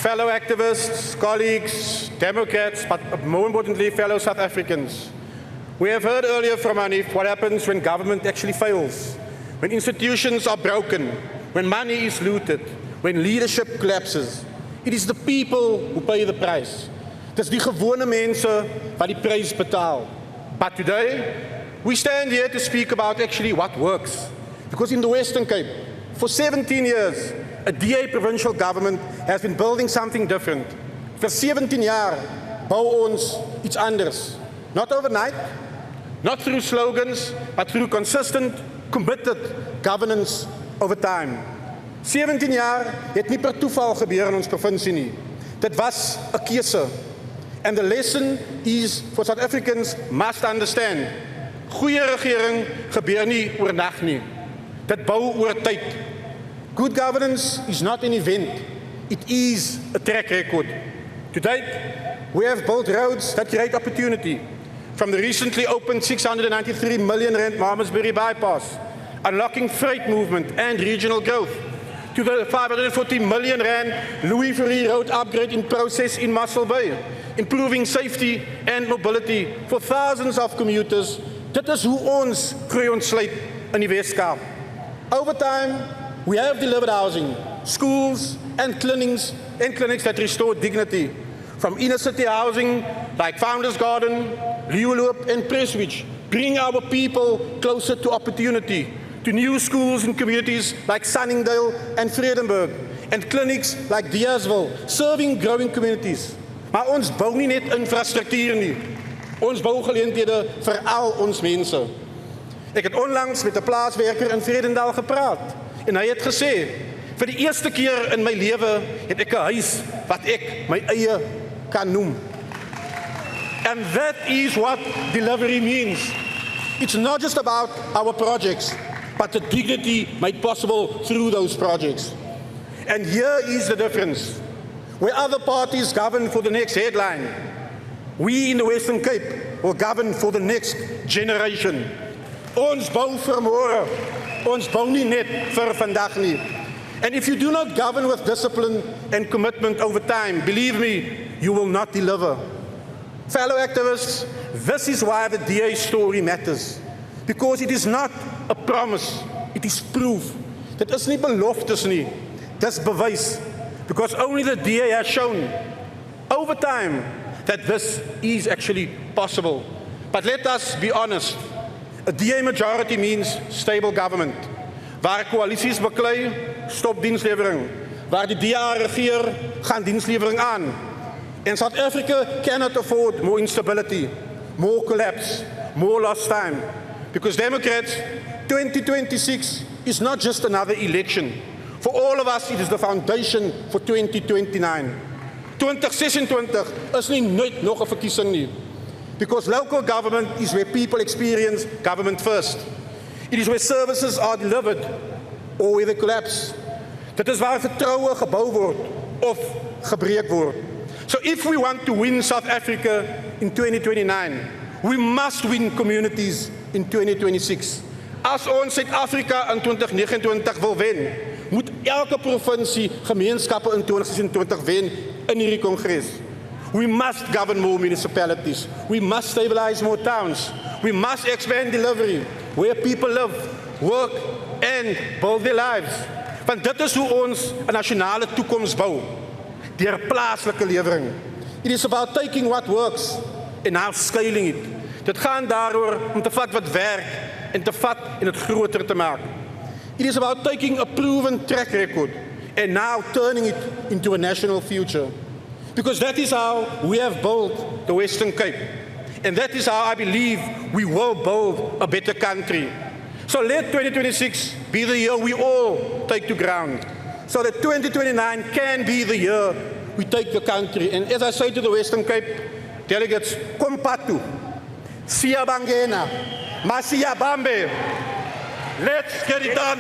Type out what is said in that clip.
fellow activists, colleagues, Democrats, but more importantly, fellow South Africans. We have heard earlier from Hanif what happens when government actually fails, when institutions are broken, when money is looted, when leadership collapses. It is the people who pay the price. Dis die gewone mense wat die prys betaal. But today, we stand here to speak about actually what works. Because in the Western Cape, for 17 years, a DA provincial government has been building something different. For 17 jaar bou ons iets anders. Not overnight, not through slogans, but through consistent, committed governance over time. 17 jaar het nie per toeval gebeur in ons provinsie nie. Dit was 'n keuse. And the lesson is for South Africans must understand. Goeie regering gebeur nie oornag nie. Dit bou oor tyd. Good governance is not an event. It is a track record. To date, we have built roads that create opportunity. From the recently opened 693 million rand Malmesbury bypass, unlocking freight movement and regional growth, to the 540 million rand Louis Ferreira road upgrade in process in Muscle Bay, improving safety and mobility for thousands of commuters. Dit is hoe ons groei ontsluit in die Weskaap. Over time, we have delivered housing, schools and clinics that restore dignity. From inner city housing like Founders Garden, Leeuwloop and Prestwich, bring our people closer to opportunity, to new schools in communities like Sunningdale and Vredenburg, and clinics like Diasville, serving growing communities. Maar ons bou nie net infrastruktuur nie. Ons bou geleenthede vir al ons mense. Ek het onlangs met 'n plaaswerker in Vredendal gepraat en hy het gesê, vir die eerste keer in my lewe het ek 'n huis wat ek my eie kan noem. And that is what delivery means. It's not just about our projects, but the dignity made possible through those projects. And here is the difference. Where other parties govern for the next headline, we in the Western Cape will govern for the next generation. Ons bou vir môre. Ons bou nie net vir vandag nie. And if you do not govern with discipline and commitment over time, believe me, you will not deliver. Fellow activists, this is why the DA story matters. Because it is not a promise, it is proof. Dit is nie beloftes nie, dis bewys. Because only the DA has shown over time that this is actually possible. But let us be honest, a DA majority means stable government. Waar koalisies beklei, stop dienslewering. Waar die DA regeer, gaan dienslewering aan. And South Africa cannot afford more instability, more collapse, more lost time. Because Democrats, 2026 is not just another election. For all of us, it is the foundation for 2029. 2026 is nie nooit nog 'n verkiesing nie. Because local government is where people experience government first. It is where services are delivered or where they collapse. Dit is waar vertroue gebou word of gebreek word. So if we want to win South Africa in 2029, we must win communities in 2026. As ons Suid-Afrika in 2029 wil wen, moet elke provinsie gemeenskappe in 2026 wen in hierdie kongres. We must govern more municipalities. We must stabilize more towns. We must expand delivery where people live, work and build their lives. Want dit is hoe ons 'n nasionale toekoms bou, deur plaaslike lewering. It is about taking what works and now scaling it. Dit gaan daaroor om te vat wat werk en te vat en dit groter te maak. It is about taking a proven track record and now turning it into a national future. Because that is how we have built the Western Cape. And that is how I believe we will build a better country. So let 2026 be the year we all take to ground. So that 2029 can be the year we take the country. And as I say to the Western Cape delegates, kompatu, siyabangena, masiyabambe. Let's get it done.